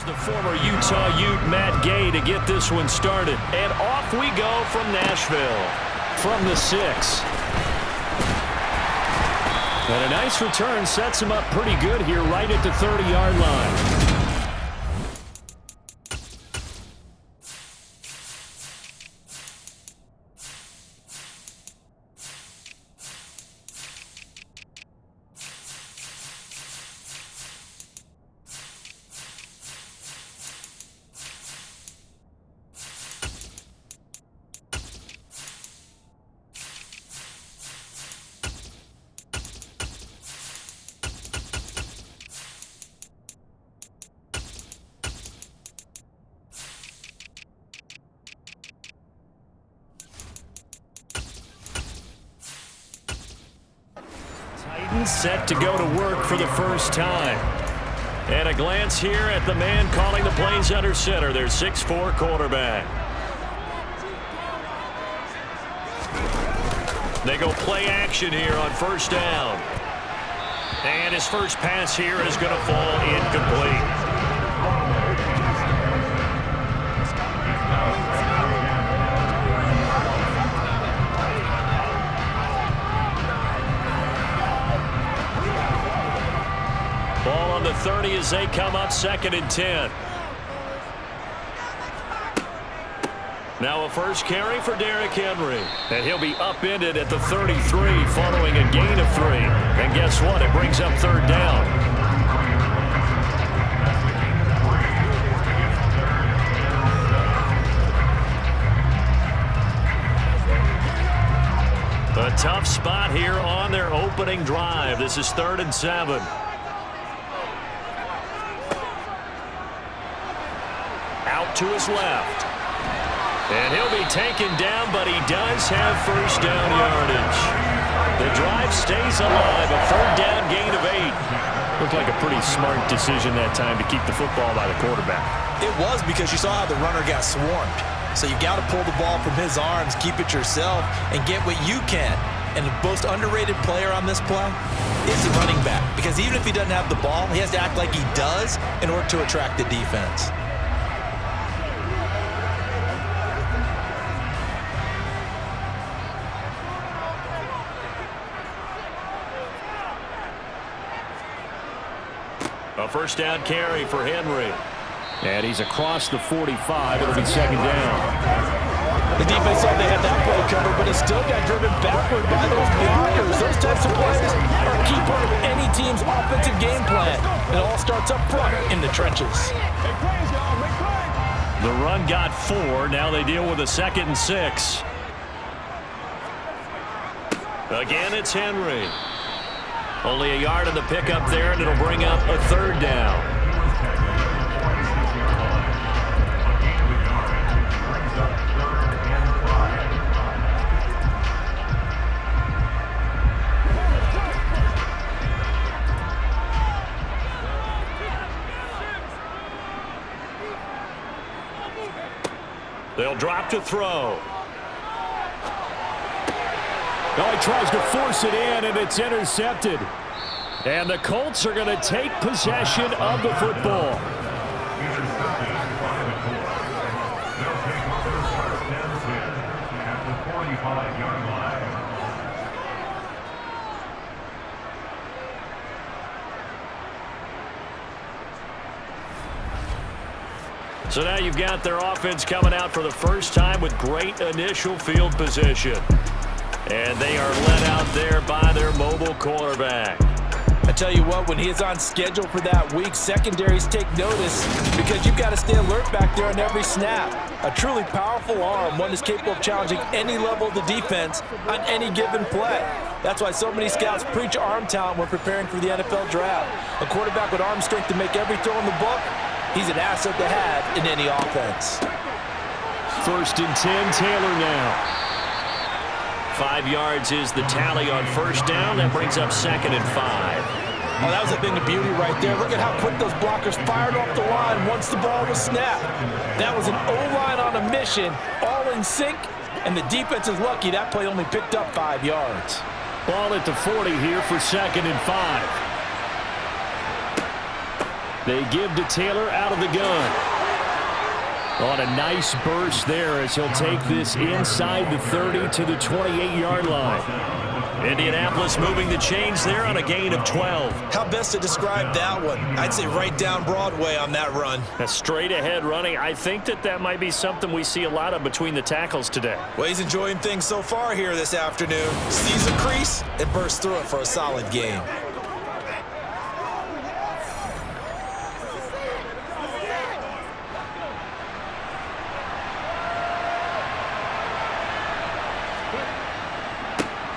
Here's the former Utah Ute, Matt Gay, to get this one started. And off we go from Nashville. From the 6. And a nice return sets him up pretty good here right at the 30-yard line. Set to go to work for the first time. And a glance here at the man calling the plays under center, their 6'4" quarterback. They go play action here on first down. And his first pass here is going to fall incomplete. Ball on the 30 as they come up 2nd and 10. Now a first carry for Derrick Henry. And he'll be upended at the 33 following a gain of 3. And guess what? It brings up 3rd down. A tough spot here on their opening drive. This is 3rd and 7. Out to his left. And he'll be taken down, but he does have first down yardage. The drive stays alive, a 3rd down gain of 8. Looked like a pretty smart decision that time to keep the football by the quarterback. It was, because you saw how the runner got swarmed. So you got to pull the ball from his arms, keep it yourself, and get what you can. And the most underrated player on this play is the running back. Because even if he doesn't have the ball, he has to act like he does in order to attract the defense. A first down carry for Henry. And he's across the 45. It'll be 2nd down. The defense thought they had that play covered, but it still got driven backward by those blockers. Those types of plays are a key part of any team's offensive game plan. It all starts up front in the trenches. The run got 4. Now they deal with a 2nd and 6. Again, it's Henry. Only a yard in the pickup there, and it'll bring up a 3rd down. They'll drop to throw. Oh, he tries to force it in, and it's intercepted. And the Colts are going to take possession of the football. So now you've got their offense coming out for the first time with great initial field position. And they are led out there by their mobile quarterback. I tell you what, when he is on schedule for that week, secondaries take notice because you've got to stay alert back there on every snap. A truly powerful arm, one is capable of challenging any level of the defense on any given play. That's why so many scouts preach arm talent when preparing for the NFL draft. A quarterback with arm strength to make every throw in the book, he's an asset to have in any offense. 1st and 10, Taylor now. 5 yards is the tally on first down. That brings up 2nd and 5. Oh, that was a thing of beauty right there. Look at how quick those blockers fired off the line once the ball was snapped. That was an O-line on a mission, all in sync, and the defense is lucky that play only picked up 5 yards. Ball at the 40 here for 2nd and 5. They give to Taylor out of the gun. On a nice burst there as he'll take this inside the 30 to the 28-yard line. Indianapolis moving the chains there on a gain of 12. How best to describe that one? I'd say right down Broadway on that run. A straight-ahead running. I think that might be something we see a lot of between the tackles today. Well, he's enjoying things so far here this afternoon. Sees a crease and bursts through it for a solid gain.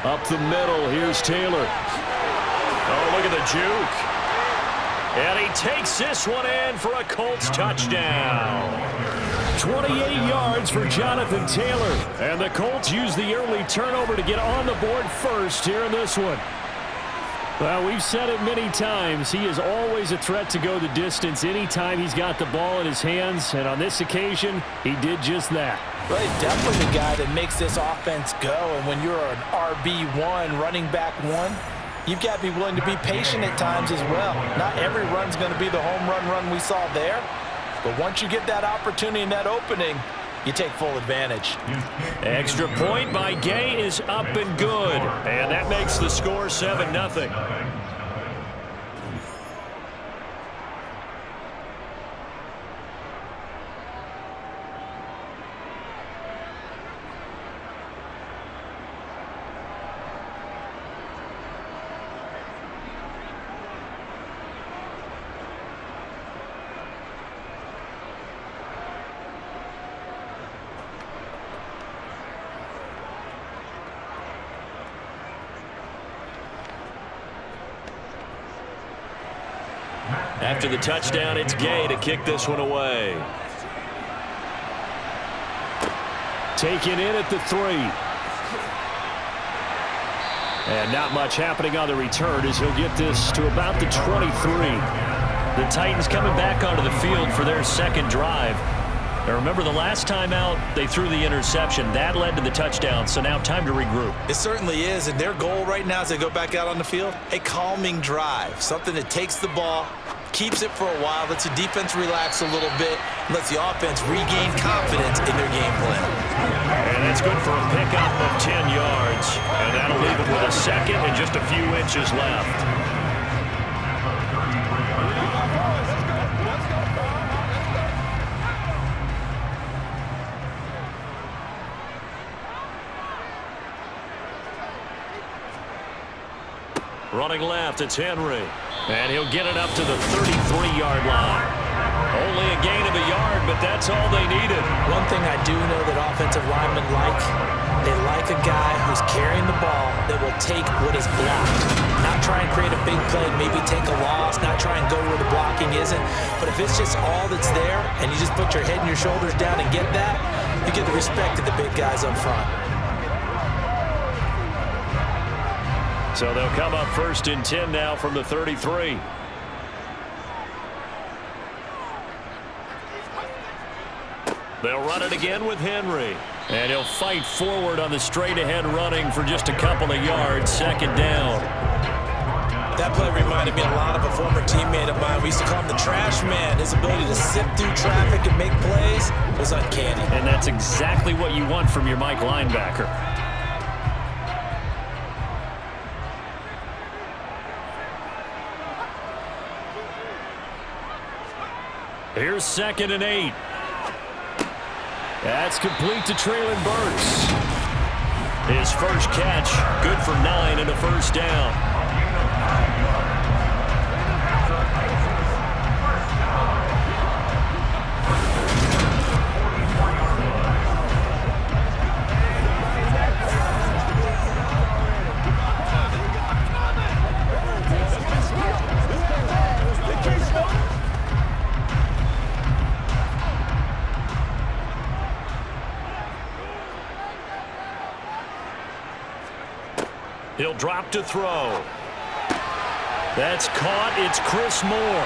Up the middle, here's Taylor. Oh, look at the juke. And he takes this one in for a Colts touchdown. 28 yards for Jonathan Taylor. And the Colts use the early turnover to get on the board first here in this one. Well, we've said it many times. He is always a threat to go the distance anytime he's got the ball in his hands. And on this occasion, he did just that. Well, he's definitely the guy that makes this offense go. And when you're an RB1, running back one, you've got to be willing to be patient at times as well. Not every run's going to be the home run we saw there. But once you get that opportunity and that opening, you take full advantage. Extra point by Gay is up and good. And that makes the score 7-0. After the touchdown, it's Gay to kick this one away. Taken in at the 3. And not much happening on the return as he'll get this to about the 23. The Titans coming back onto the field for their second drive. Now remember, the last time out, they threw the interception. That led to the touchdown, so now time to regroup. It certainly is, and their goal right now as they go back out on the field, a calming drive, something that takes the ball, keeps it for a while, lets the defense relax a little bit, and lets the offense regain confidence in their game plan. And that's good for a pickup of 10 yards, and that'll leave it with a second and just a few inches left. Running left, it's Henry. And he'll get it up to the 33-yard line. Only a gain of a yard, but that's all they needed. One thing I do know that offensive linemen like, they like a guy who's carrying the ball that will take what is blocked. Not try and create a big play, maybe take a loss, not try and go where the blocking isn't. But if it's just all that's there and you just put your head and your shoulders down and get that, you get the respect of the big guys up front. So they'll come up 1st and 10 now from the 33. They'll run it again with Henry. And he'll fight forward on the straight-ahead running for just a couple of yards, 2nd down. That play reminded me a lot of a former teammate of mine. We used to call him the trash man. His ability to sift through traffic and make plays was uncanny. And that's exactly what you want from your Mike linebacker. Here's 2nd and 8. That's complete to Traylon Burks. His first catch, good for 9 and a 1st down. He'll drop to throw. That's caught. It's Chris Moore.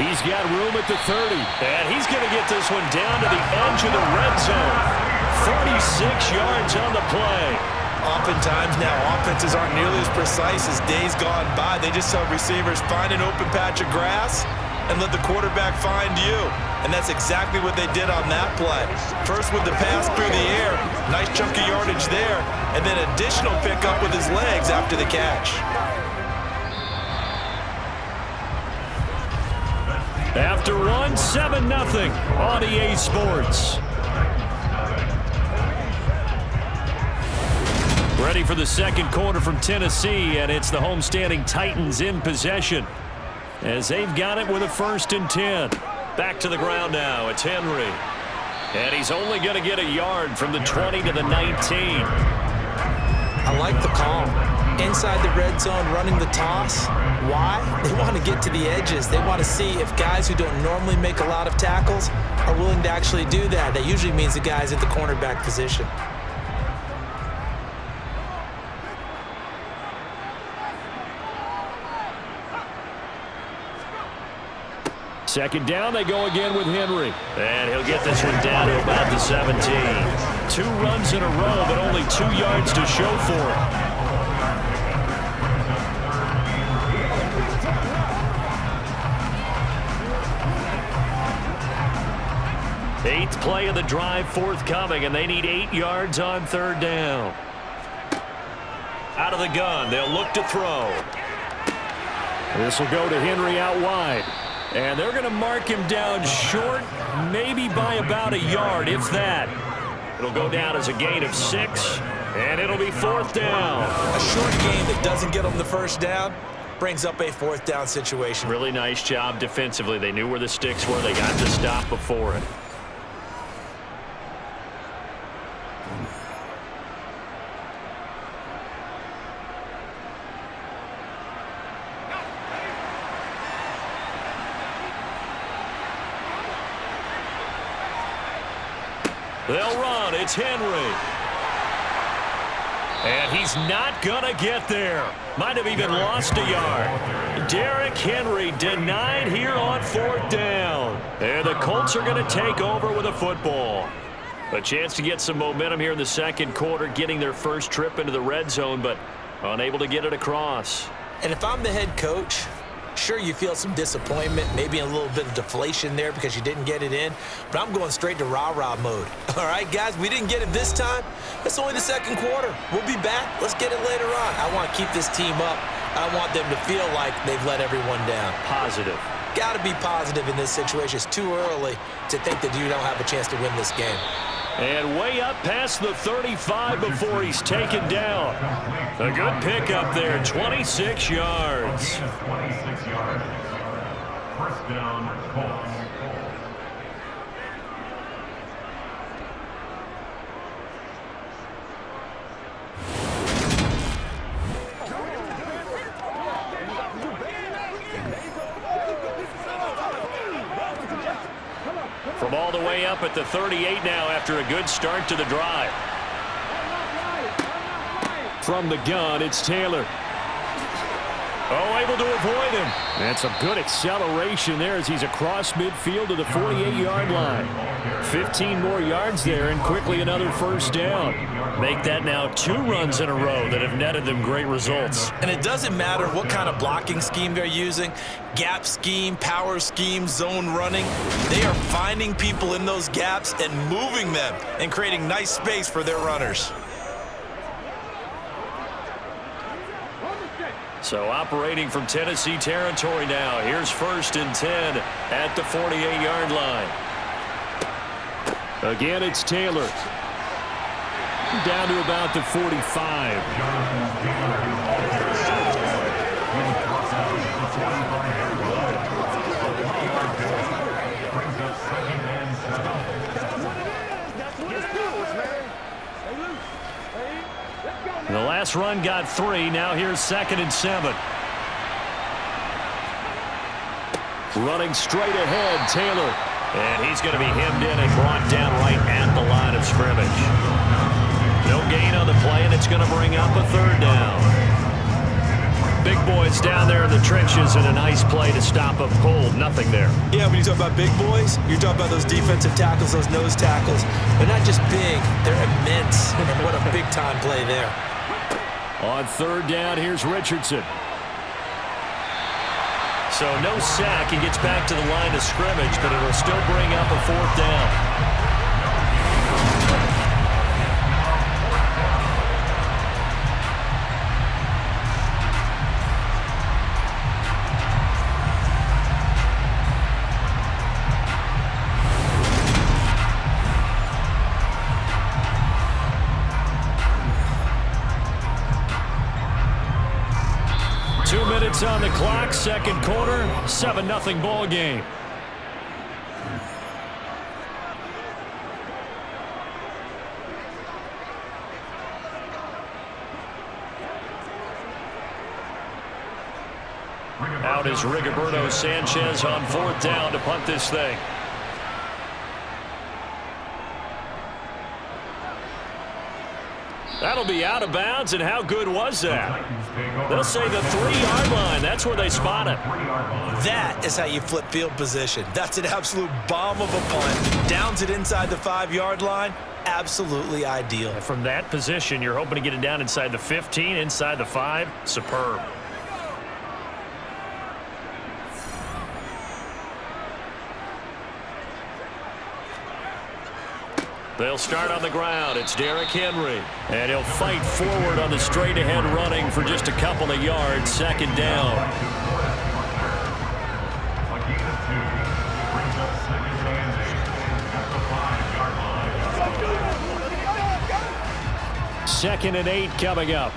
He's got room at the 30. And he's going to get this one down to the edge of the red zone. 36 yards on the play. Oftentimes now, offenses aren't nearly as precise as days gone by. They just saw receivers find an open patch of grass and let the quarterback find you. And that's exactly what they did on that play. First with the pass through the air, nice chunk of yardage there, and then additional pickup with his legs after the catch. After one, 7-0 on EA Sports. Ready for the second quarter from Tennessee, and it's the homestanding Titans in possession as they've got it with a 1st and 10. Back to the ground now. It's Henry. And he's only going to get a yard from the 20 to the 19. I like the call. Inside the red zone, running the toss. Why? They want to get to the edges. They want to see if guys who don't normally make a lot of tackles are willing to actually do that. That usually means the guys at the cornerback position. Second down, they go again with Henry. And he'll get this one down to about the 17. 2 runs in a row, but only 2 yards to show for it. Eighth play of the drive forthcoming, and they need 8 yards on 3rd down. Out of the gun, they'll look to throw. This will go to Henry out wide. And they're going to mark him down short, maybe by about a yard, if that. It'll go down as a gain of 6, and it'll be 4th down. A short gain that doesn't get them the 1st down brings up a 4th down situation. Really nice job defensively. They knew where the sticks were. They got the stop before it. They'll run. It's Henry. And he's not going to get there. Might have even lost a yard. Derrick Henry denied here on 4th down. And the Colts are going to take over with a football. A chance to get some momentum here in the second quarter, getting their first trip into the red zone, but unable to get it across. And if I'm the head coach, sure, you feel some disappointment, maybe a little bit of deflation there because you didn't get it in, but I'm going straight to rah-rah mode. All right, guys, we didn't get it this time. It's only the second quarter. We'll be back. Let's get it later on. I want to keep this team up. I want them to feel like they've let everyone down. Positive. Got to be positive in this situation. It's too early to think that you don't have a chance to win this game. And way up past the 35 before he's taken down. A good pickup there, 26 yards. 26 yards. 1st down, Colts. From all the way up at the 38 now after a good start to the drive. From the gun, it's Taylor. Oh, able to avoid him. And some good acceleration there as he's across midfield to the 48-yard line. 15 more yards there and quickly another 1st down. Make that now 2 runs in a row that have netted them great results. And it doesn't matter what kind of blocking scheme they're using, gap scheme, power scheme, zone running. They are finding people in those gaps and moving them and creating nice space for their runners. So operating from Tennessee territory now. Here's 1st and 10 at the 48-yard line. Again, it's Taylor. Down to about the 45. The last run got 3. Now here's 2nd and 7. Running straight ahead, Taylor. And he's going to be hemmed in and brought down right at the line of scrimmage. No gain on the play, and it's going to bring up a 3rd down. Big boys down there in the trenches, and a nice play to stop a pull. Nothing there. Yeah, when you talk about big boys, you're talking about those defensive tackles, those nose tackles. They're not just big, they're immense. And what a big-time play there. On 3rd down, here's Richardson. So no sack. He gets back to the line of scrimmage, but it'll still bring up a 4th down. 2 minutes on the clock, second quarter, 7-0 ball game. Out is Rigoberto Sanchez on 4th down to punt this thing. That'll be out of bounds, and how good was that? They'll say the 3-yard line. That's where they spot it. That is how you flip field position. That's an absolute bomb of a punt. Downs it inside the 5-yard line. Absolutely ideal. From that position, you're hoping to get it down inside the 15, inside the 5. Superb. They'll start on the ground. It's Derrick Henry. And he'll fight forward on the straight-ahead running for just a couple of yards. 2nd down. Second and 8 coming up.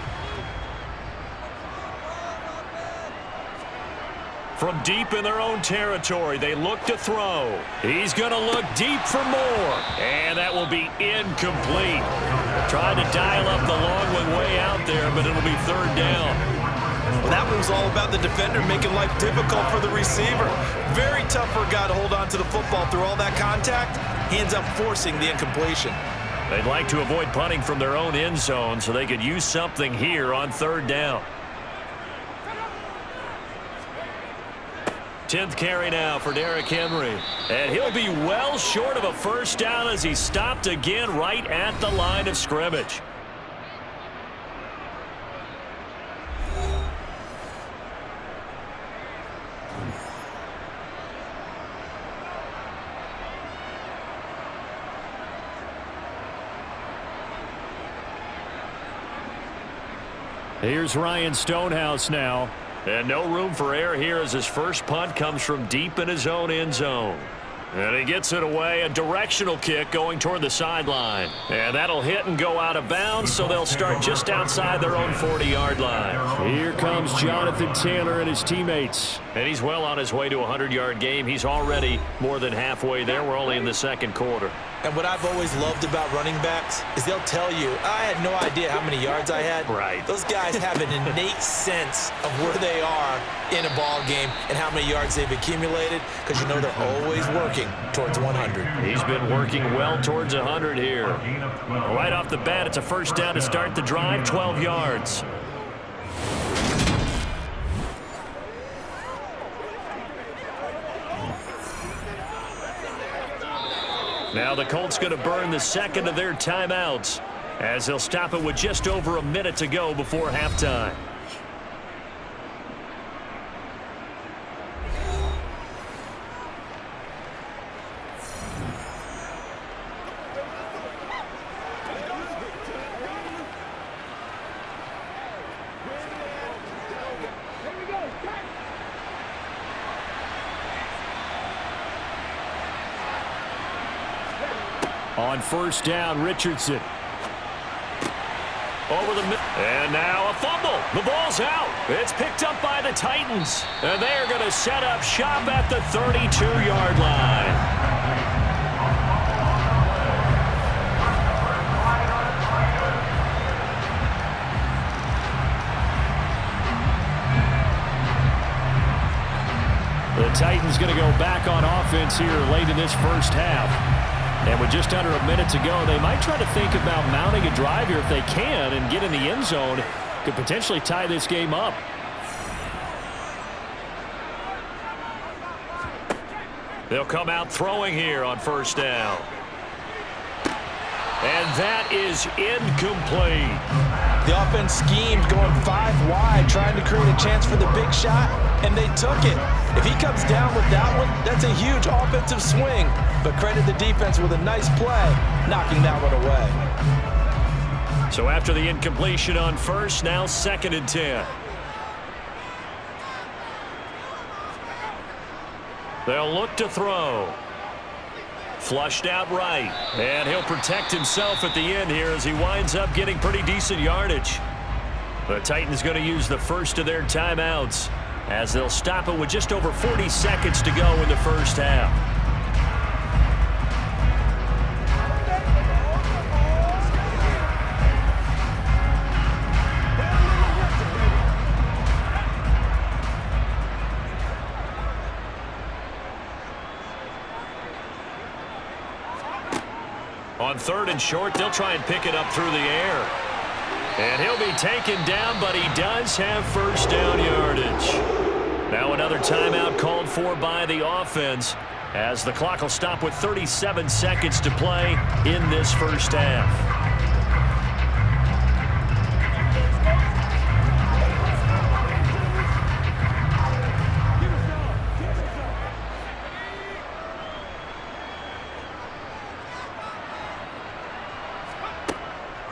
From deep in their own territory, they look to throw. He's going to look deep for more. And that will be incomplete. Trying to dial up the long one way out there, but it'll be 3rd down. Well, that one was all about the defender making life difficult for the receiver. Very tough for a guy to hold on to the football through all that contact. He ends up forcing the incompletion. They'd like to avoid punting from their own end zone so they could use something here on 3rd down. 10th carry now for Derrick Henry. And he'll be well short of a 1st down as he's stopped again right at the line of scrimmage. Here's Ryan Stonehouse now. And no room for error here as his first punt comes from deep in his own end zone. And he gets it away, a directional kick going toward the sideline. And that'll hit and go out of bounds, so they'll start just outside their own 40-yard line. Here comes Jonathan Taylor and his teammates. And he's well on his way to a 100-yard game. He's already more than halfway there. We're only in the 2nd quarter. And what I've always loved about running backs is they'll tell you, I had no idea how many yards I had. Right. Those guys have an innate sense of where they are in a ball game and how many yards they've accumulated, because you know they're always working towards 100. He's been working well towards 100 here. Right off the bat, it's a 1st down to start the drive, 12 yards. Now the Colts going to burn the 2nd of their timeouts as they'll stop it with just over a minute to go before halftime. On 1st down, Richardson. Over the middle. And now a fumble. The ball's out. It's picked up by the Titans. And they are going to set up shop at the 32-yard line. The Titans going to go back on offense here late in this 1st half. And with just under a minute to go, they might try to think about mounting a drive here if they can and get in the end zone. Could potentially tie this game up. They'll come out throwing here on 1st down. And that is incomplete. The offense schemed going 5 wide, trying to create a chance for the big shot, and they took it. If he comes down with that one, that's a huge offensive swing. But credit the defense with a nice play, knocking that one away. So after the incompletion on first, now 2nd and 10. They'll look to throw. Flushed out right. And he'll protect himself at the end here as he winds up getting pretty decent yardage. The Titans going to use the first of their timeouts as they'll stop it with just over 40 seconds to go in the first half. On 3rd and short, they'll try and pick it up through the air. And he'll be taken down, but he does have first down yardage. Now another timeout called for by the offense as the clock will stop with 37 seconds to play in this first half.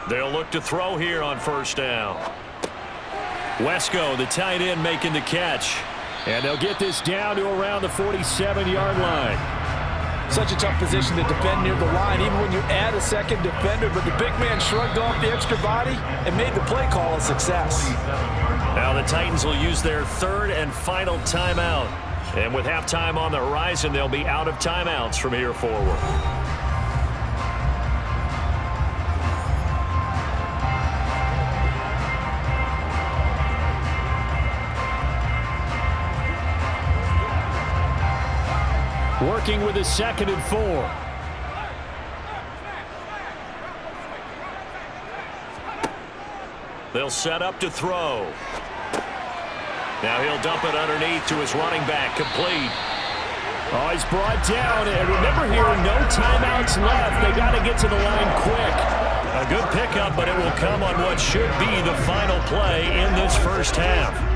They'll look to throw here on first down. Wesco, the tight end, making the catch. And they'll get this down to around the 47-yard line. Such a tough position to defend near the line, even when you add a second defender. But the big man shrugged off the extra body and made the play call a success. Now the Titans will use their 3rd and final timeout. And with halftime on the horizon, they'll be out of timeouts from here forward. Working with a 2nd and 4. They'll set up to throw. Now he'll dump it underneath to his running back, complete. Oh, he's brought down. And remember here, no timeouts left. They got to get to the line quick. A good pickup, but it will come on what should be the final play in this first half.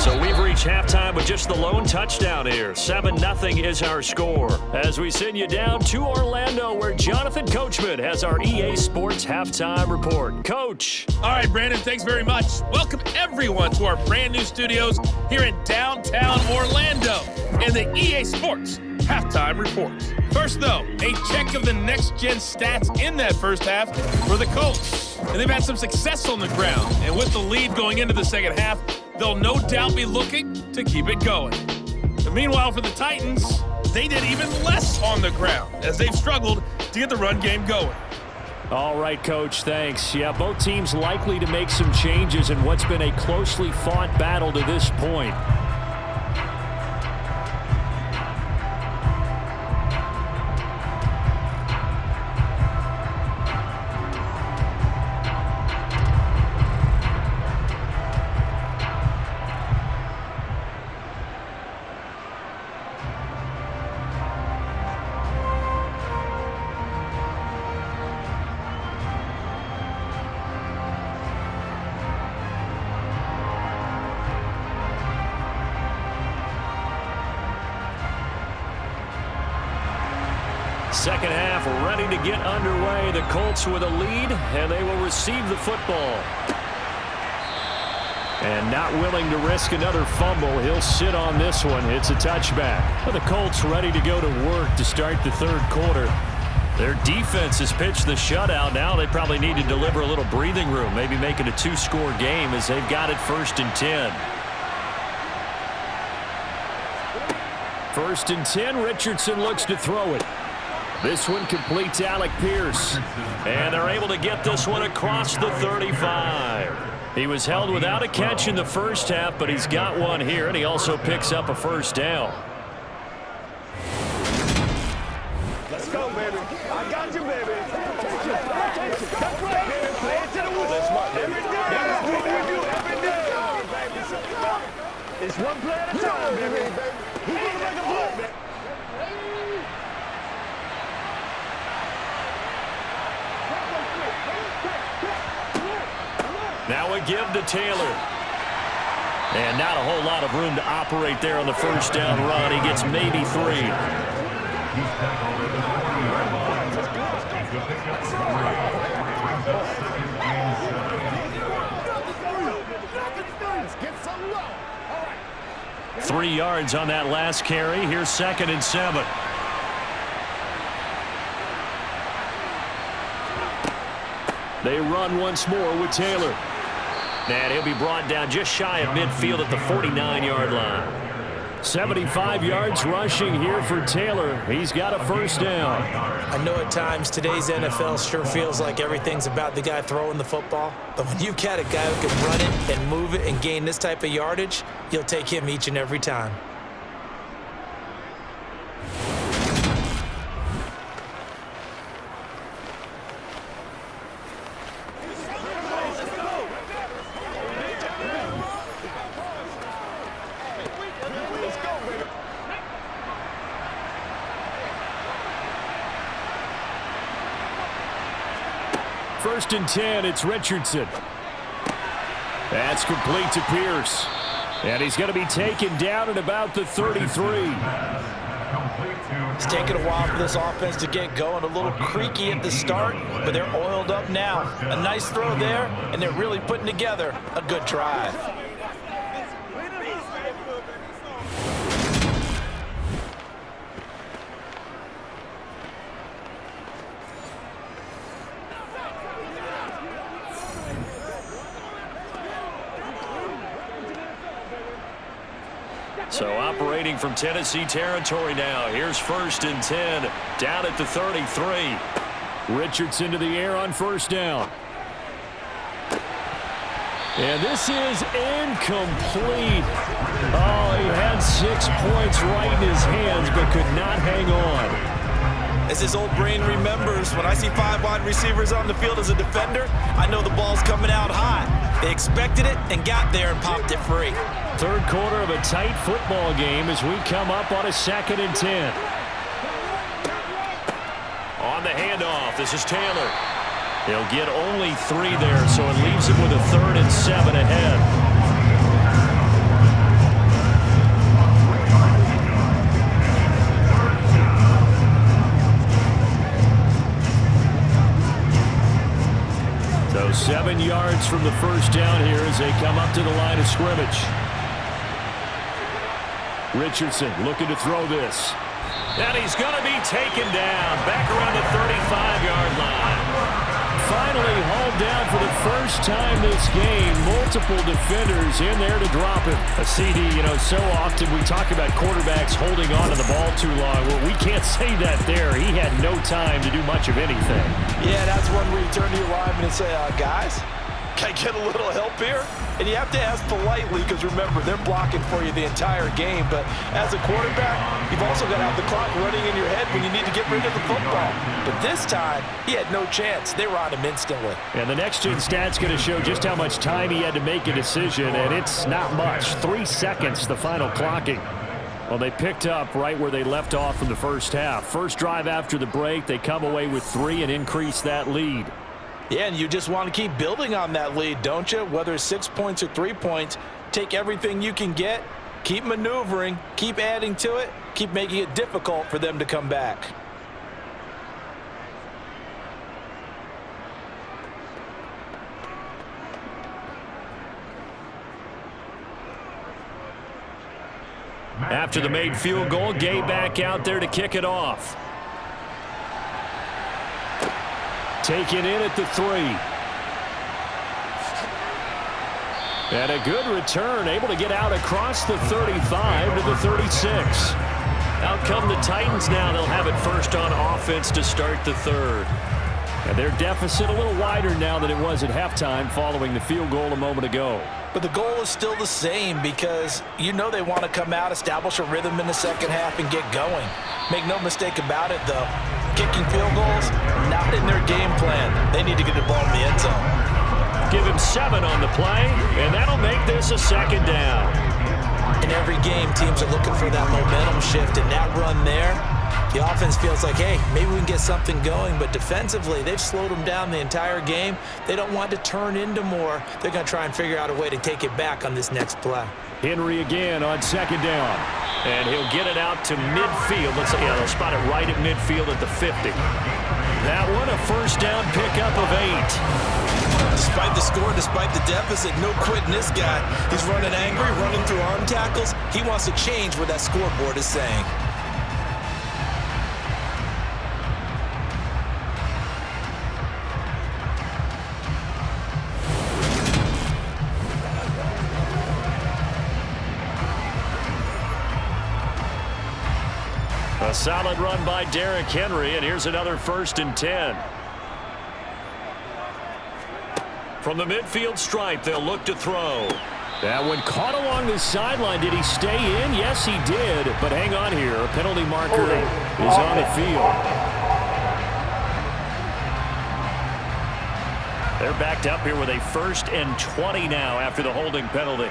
So we've reached halftime with just the lone touchdown here. 7-0 is our score. As we send you down to Orlando, where Jonathan Coachman has our EA Sports Halftime Report. Coach. All right, Brandon, thanks very much. Welcome, everyone, to our brand new studios here in downtown Orlando in the EA Sports Halftime Report. First, though, a check of the next-gen stats in that first half for the Colts. And they've had some success on the ground. And with the lead going into the second half, they'll no doubt be looking to keep it going. But meanwhile, for the Titans, they did even less on the ground as they've struggled to get the run game going. All right, Coach, thanks. Yeah, both teams likely to make some changes in what's been a closely fought battle to this point. Second half ready to get underway. The Colts with a lead, and they will receive the football. And not willing to risk another fumble. He'll sit on this one. It's a touchback. Well, the Colts ready to go to work to start the third quarter. Their defense has pitched the shutout. Now they probably need to deliver a little breathing room, maybe make it a 2-score game as they've got it 1st and 10. 1st and 10, Richardson looks to throw it. This one completes Alec Pierce. And they're able to get this one across the 35. He was held without a catch in the first half, but he's got one here, and he also picks up a first down. Let's go, baby. I got you, baby. That's right, baby. Play it to the woods. Every day. That's what we do every day. It's one play at a time, baby. He looks like a blood, man. Now a give to Taylor. And not a whole lot of room to operate there on the first down run. He gets maybe 3. He's tackled at the 40-yard line. He's a pickup of 3. Brings up second and 7. 3 yards on that last carry. Here's 2nd and 7. They run once more with Taylor. And he'll be brought down just shy of midfield at the 49-yard line. 75 yards rushing here for Taylor. He's got a first down. I know at times today's NFL sure feels like everything's about the guy throwing the football. But when you've got a guy who can run it and move it and gain this type of yardage, you'll take him each and every time. First and 10, it's Richardson. That's complete to Pierce. And he's going to be taken down at about the 33. It's taken a while for this offense to get going. A little creaky at the start, but they're oiled up now. A nice throw there, and they're really putting together a good drive. So operating from Tennessee territory now. Here's 1st and 10 down at the 33. Richardson to the air on first down. And this is incomplete. Oh, he had 6 points right in his hands but could not hang on. As his old brain remembers, when I see 5 wide receivers on the field as a defender, I know the ball's coming out hot. They expected it and got there and popped it free. Third quarter of a tight football game as we come up on a 2nd and 10. On the handoff, this is Taylor. He'll get only 3 there, so it leaves him with a 3rd and 7 ahead. So 7 yards from the first down here as they come up to the line of scrimmage. Richardson looking to throw this. And he's going to be taken down back around the 35-yard line. Finally hauled down for the first time this game. Multiple defenders in there to drop him. A CD, so often we talk about quarterbacks holding on to the ball too long. Well, we can't say that there. He had no time to do much of anything. Yeah, that's one where you turn to your lineman and say, guys, can I get a little help here? And you have to ask politely because, remember, they're blocking for you the entire game. But as a quarterback, you've also got to have the clock running in your head when you need to get rid of the football. But this time, he had no chance. They were on him instantly. And the next-gen stat's going to show just how much time he had to make a decision, and it's not much. 3 seconds, the final clocking. Well, they picked up right where they left off in the first half. First drive after the break, they come away with 3 and increase that lead. Yeah, and you just want to keep building on that lead, don't you? Whether it's 6 points or 3 points, take everything you can get, keep maneuvering, keep adding to it, keep making it difficult for them to come back. After the made field goal, Gay back out there to kick it off. Taken in at the 3. And a good return, able to get out across the 35 to the 36. Out come the Titans now. They'll have it first on offense to start the 3rd. And their deficit a little wider now than it was at halftime following the field goal a moment ago. But the goal is still the same because they want to come out, establish a rhythm in the second half, and get going. Make no mistake about it, though. Kicking field goals, not in their game plan. They need to get the ball in the end zone. Give him 7 on the play, and that'll make this a 2nd down. In every game, teams are looking for that momentum shift, and that run there, the offense feels like, hey, maybe we can get something going, but defensively, they've slowed them down the entire game. They don't want to turn into more. They're going to try and figure out a way to take it back on this next play. Henry again on second down. And he'll get it out to midfield. Let's say, yeah, they'll spot it right at midfield at the 50. That one, a first down pickup of 8. Despite the score, despite the deficit, no quitting this guy. He's running angry, running through arm tackles. He wants to change what that scoreboard is saying. A solid run by Derrick Henry, and here's another 1st and 10. From the midfield stripe, they'll look to throw. That one caught along the sideline. Did he stay in? Yes, he did. But hang on here. A penalty marker is on the field. They're backed up here with a 1st and 20 now after the holding penalty.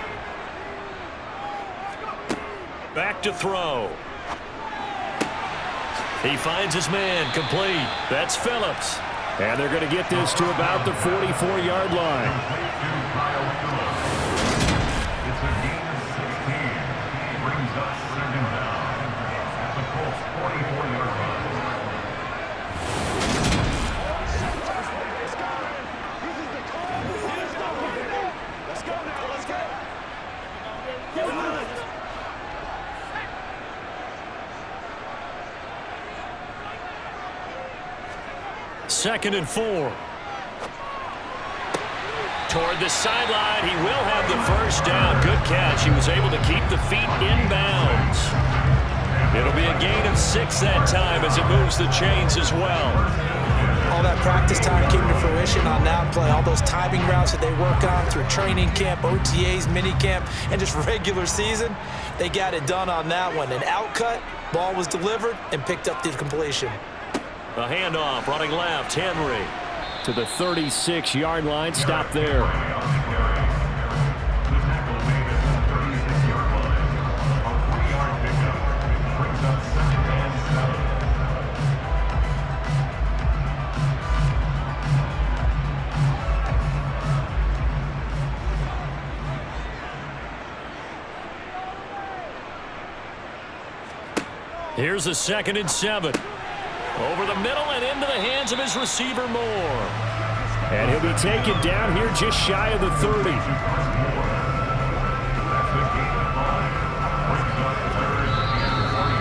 Back to throw. He finds his man, complete. That's Phillips. And they're going to get this to about the 44-yard line. It's a gain of 16. Brings up 2nd down at the Colts 44-yard line. Let's go now, let's go. 2nd and 4. Toward the sideline, he will have the first down. Good catch. He was able to keep the feet in bounds. It'll be a gain of 6 that time as it moves the chains as well. All that practice time came to fruition on that play. All those timing routes that they work on through training camp, OTAs, minicamp, and just regular season, they got it done on that one. An outcut, ball was delivered, and picked up the completion. A handoff, running left, Henry. To the 36-yard line, stop there. The tackle made at the 36-yard line. A 3-yard pickup. Brings up 2nd and 7. Here's a 2nd and 7. Over the middle and into the hands of his receiver, Moore. And he'll be taken down here just shy of the 30. That's a gain of 5. Brings up 3rd and 40.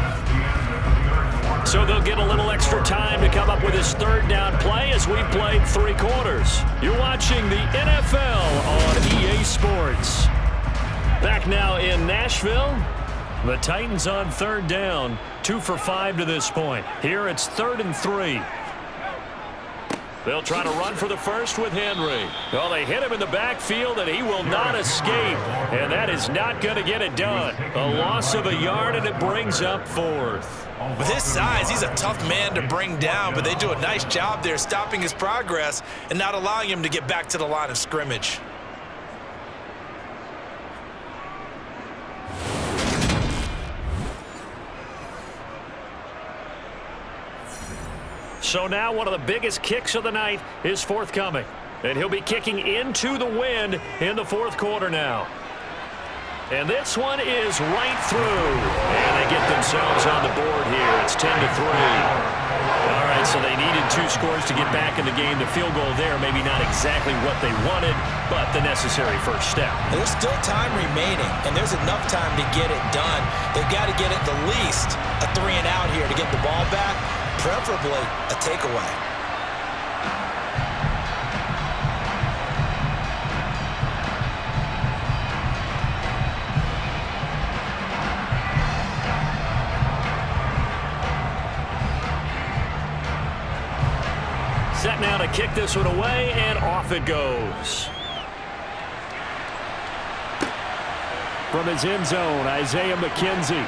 That's the end of the 3rd quarter. So they'll get a little extra time to come up with his 3rd down play as we've played 3 quarters. You're watching the NFL on EA Sports. Back now in Nashville. The Titans on 3rd down, 2 for 5 to this point. Here it's 3rd and 3. They'll try to run for the first with Henry. Well, they hit him in the backfield, and he will not escape. And that is not going to get it done. A loss of a yard, and it brings up 4th. With his size, he's a tough man to bring down, but they do a nice job there stopping his progress and not allowing him to get back to the line of scrimmage. So now one of the biggest kicks of the night is forthcoming. And he'll be kicking into the wind in the 4th quarter now. And this one is right through. And they get themselves on the board here. It's 10-3. All right, so they needed 2 scores to get back in the game. The field goal there, maybe not exactly what they wanted, but the necessary first step. And there's still time remaining, and there's enough time to get it done. They've got to get at the least a 3-and-out here to get the ball back, preferably a takeaway. Set now to kick this one away, and off it goes. From his end zone, Isaiah McKenzie.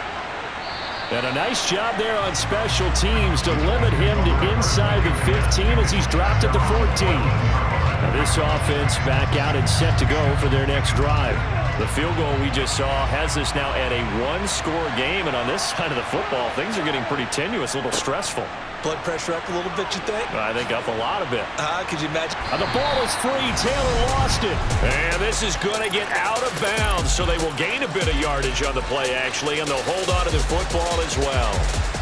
And a nice job there on special teams to limit him to inside the 15 as he's dropped at the 14. Now this offense back out and set to go for their next drive. The field goal we just saw has us now at a one-score game, and on this side of the football, things are getting pretty tenuous, a little stressful. Blood pressure up a little bit, you think? I think up a lot of it. Could you imagine? And the ball is free. Taylor lost it. And this is going to get out of bounds, so they will gain a bit of yardage on the play, actually, and they'll hold on to the football as well.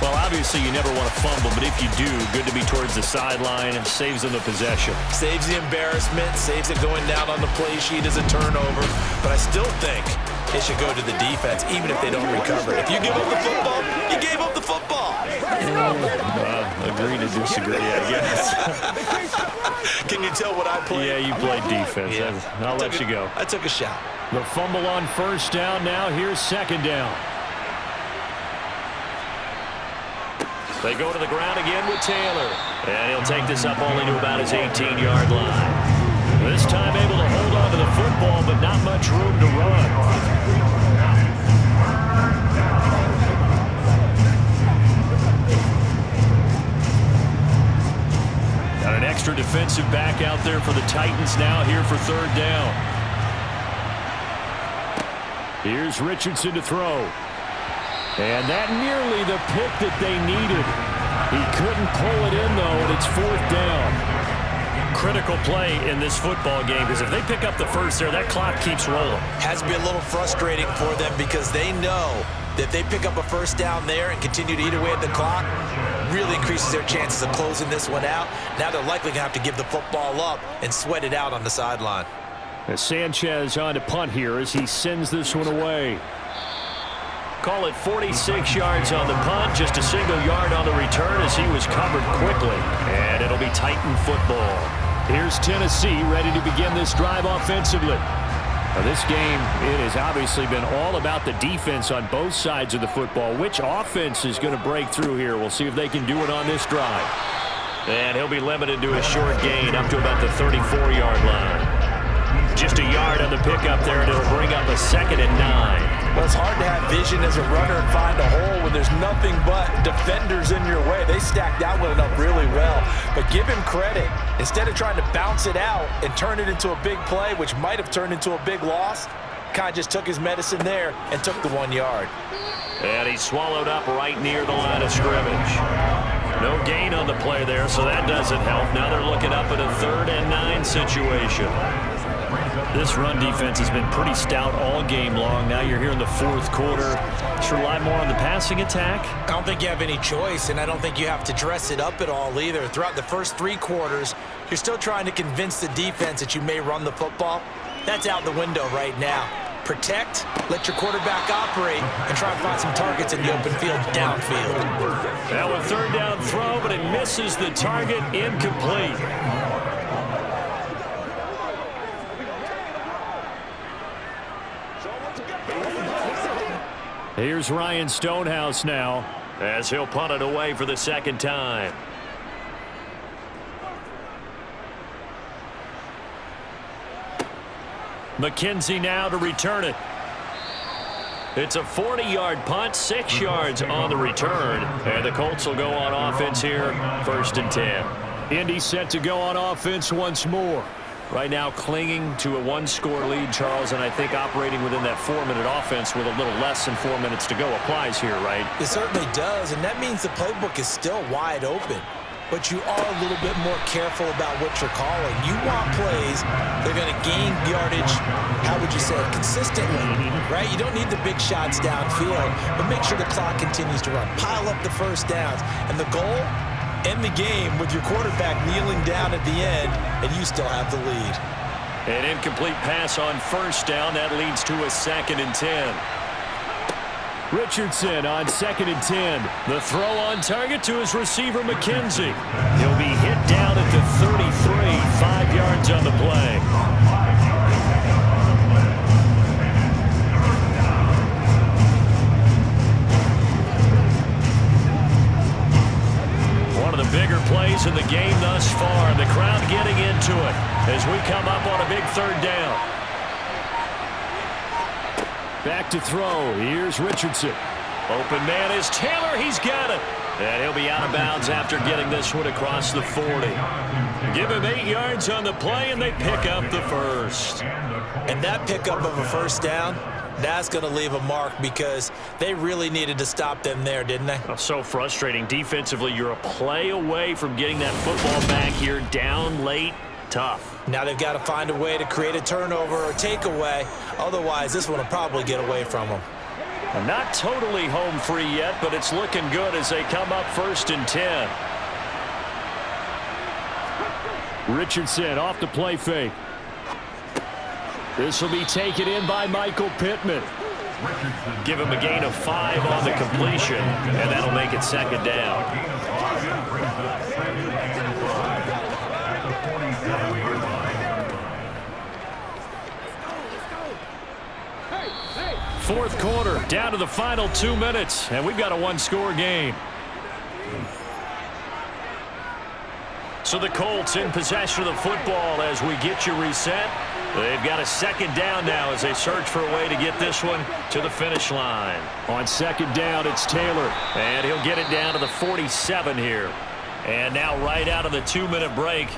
Well, obviously, you never want to fumble, but if you do, good to be towards the sideline. Saves them the possession. Saves the embarrassment, saves it going down on the play sheet as a turnover. But I still think it should go to the defense, even if they don't recover it. If you give up the football, you gave up the football. Agree to disagree, I guess. Can you tell what I played? Yeah, you played defense. Yeah. I'll let you go. I took a shot. The fumble on first down. Now here's second down. They go to the ground again with Taylor. And he'll take this up only to about his 18-yard line. This time able to hold on to the football, but not much room to run. Got an extra defensive back out there for the Titans now here for third down. Here's Richardson to throw. And that nearly the pick that they needed. He couldn't pull it in, though, and it's fourth down. Critical play in this football game, because if they pick up the first there, that clock keeps rolling. Has to be a little frustrating for them because they know that if they pick up a first down there and continue to eat away at the clock, really increases their chances of closing this one out. Now they're likely going to have to give the football up and sweat it out on the sideline. As Sanchez on to punt here as he sends this one away. Call it 46 yards on the punt, just a single yard on the return as he was covered quickly. And it'll be Titan football. Here's Tennessee ready to begin this drive offensively. Now this game, it has obviously been all about the defense on both sides of the football. Which offense is going to break through here? We'll see if they can do it on this drive. And he'll be limited to a short gain up to about the 34-yard line. Just a yard on the pickup there, and it'll bring up a 2nd and 9. Well, it's hard to have vision as a runner and find a hole when there's nothing but defenders in your way. They stacked that one up really well. But give him credit. Instead of trying to bounce it out and turn it into a big play, which might have turned into a big loss, kind of just took his medicine there and took the 1 yard. And he swallowed up right near the line of scrimmage. No gain on the play there, so that doesn't help. Now they're looking up at a 3rd and 9 situation. This run defense has been pretty stout all game long. Now you're here in the fourth quarter. Just rely more on the passing attack. I don't think you have any choice, and I don't think you have to dress it up at all either. Throughout the first 3 quarters, you're still trying to convince the defense that you may run the football. That's out the window right now. Protect, let your quarterback operate, and try and find some targets in the open field downfield. Now a 3rd down throw, but it misses the target, incomplete. Here's Ryan Stonehouse now as he'll punt it away for the 2nd time. McKenzie now to return it. It's a 40-yard punt, 6 yards on the return, and the Colts will go on offense here, 1st and 10. Indy set to go on offense once more. Right now clinging to a 1-score lead, Charles, and I think operating within that 4-minute offense with a little less than 4 minutes to go applies here, right? It certainly does, and that means the playbook is still wide open. But you are a little bit more careful about what you're calling. You want plays that are going to gain yardage, how would you say, consistently, right? You don't need the big shots downfield, but make sure the clock continues to run. Pile up the first downs. And the goal, end the game with your quarterback kneeling down at the end, and you still have the lead. An incomplete pass on 1st down. That leads to a 2nd and 10. Richardson on 2nd and 10. The throw on target to his receiver, McKenzie. He'll be hit down at the 33, 5 yards on the play. One of the bigger plays in the game thus far. The crowd getting into it as we come up on a big 3rd down. Back to throw. Here's Richardson. Open man is Taylor. He's got it. And he'll be out of bounds after getting this one across the 40. Give him 8 yards on the play, and they pick up the first. And that pickup of a first down, that's going to leave a mark because they really needed to stop them there, didn't they? Oh, so frustrating. Defensively, you're a play away from getting that football back here down late. Tough. Now they've got to find a way to create a turnover or takeaway. Otherwise, this one will probably get away from them. Not totally home free yet, but it's looking good as they come up 1st and 10. Richardson off the play fake. This will be taken in by Michael Pittman. Give him a gain of 5 on the completion, and that'll make it 2nd down. Fourth quarter, down to the final 2 minutes, and we've got a 1-score game. So the Colts in possession of the football as we get you reset. They've got a 2nd down now as they search for a way to get this one to the finish line. On 2nd down, it's Taylor. And he'll get it down to the 47 here. And now right out of the 2-minute break,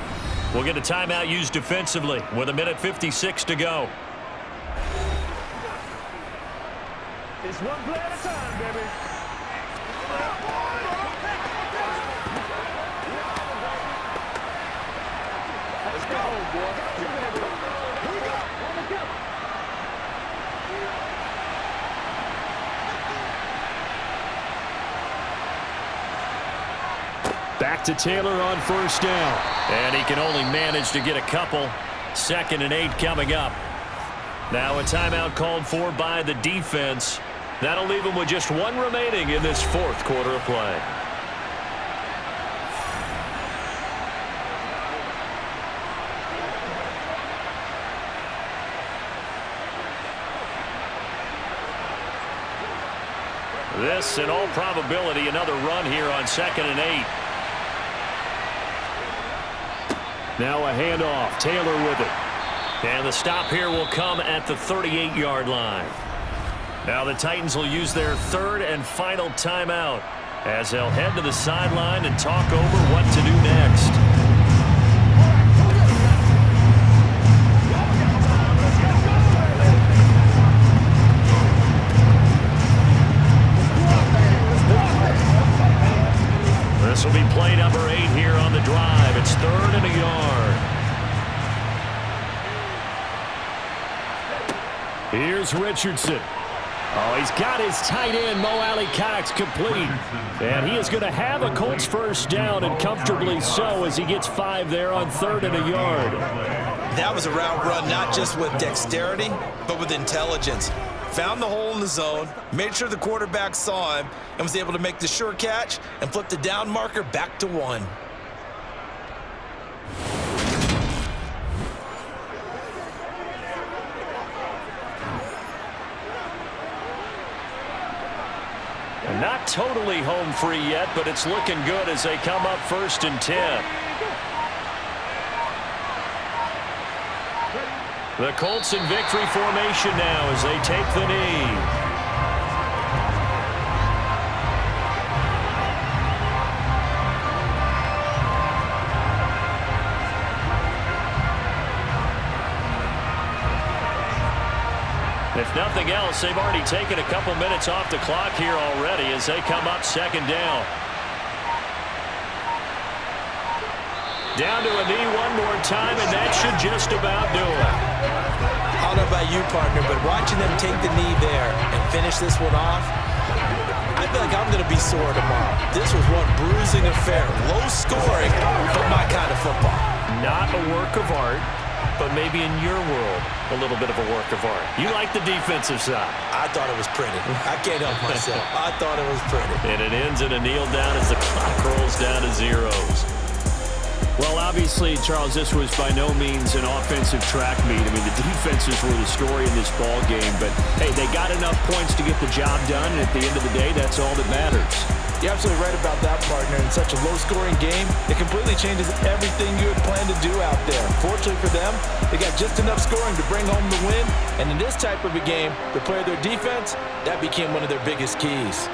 we'll get a timeout used defensively with 1:56 to go. It's one play at a time, baby. Let's go, boy. Here we go. Back to Taylor on 1st down. And he can only manage to get a couple. 2nd and 8 coming up. Now a timeout called for by the defense. That'll leave him with just 1 remaining in this 4th quarter of play. This, in all probability, another run here on 2nd and 8. Now a handoff. Taylor with it. And the stop here will come at the 38-yard line. Now the Titans will use their 3rd and final timeout as they'll head to the sideline and talk over what to do next. This will be play number 8 here on the drive. It's 3rd and a yard. Here's Richardson. Oh, he's got his tight end, Mo Alley-Cox, complete. And he is going to have a Colts first down, and comfortably so, as he gets 5 there on 3rd and a yard. That was a route run not just with dexterity, but with intelligence. Found the hole in the zone, made sure the quarterback saw him, and was able to make the sure catch and flip the down marker back to 1. Not totally home free yet, but it's looking good as they come up 1st and 10. The Colts in victory formation now as they take the knee. If nothing else, they've already taken a couple minutes off the clock here already as they come up 2nd down. Down to a knee one more time, and that should just about do it. I don't know about you, partner, but watching them take the knee there and finish this one off, I feel like I'm going to be sore tomorrow. This was one bruising affair, low scoring, but my kind of football. Not a work of art, but maybe in your world, a little bit of a work of art. You like the defensive side. I thought it was pretty. I can't help myself. I thought it was pretty. And it ends in a kneel down as the clock rolls down to zeros. Well, obviously, Charles, this was by no means an offensive track meet. I mean, the defenses were the story in this ball game. But, hey, they got enough points to get the job done, and at the end of the day, that's all that matters. You're absolutely right about that, partner. In such a low-scoring game, it completely changes everything you had planned to do out there. Fortunately for them, they got just enough scoring to bring home the win. And in this type of a game, to play their defense, that became one of their biggest keys.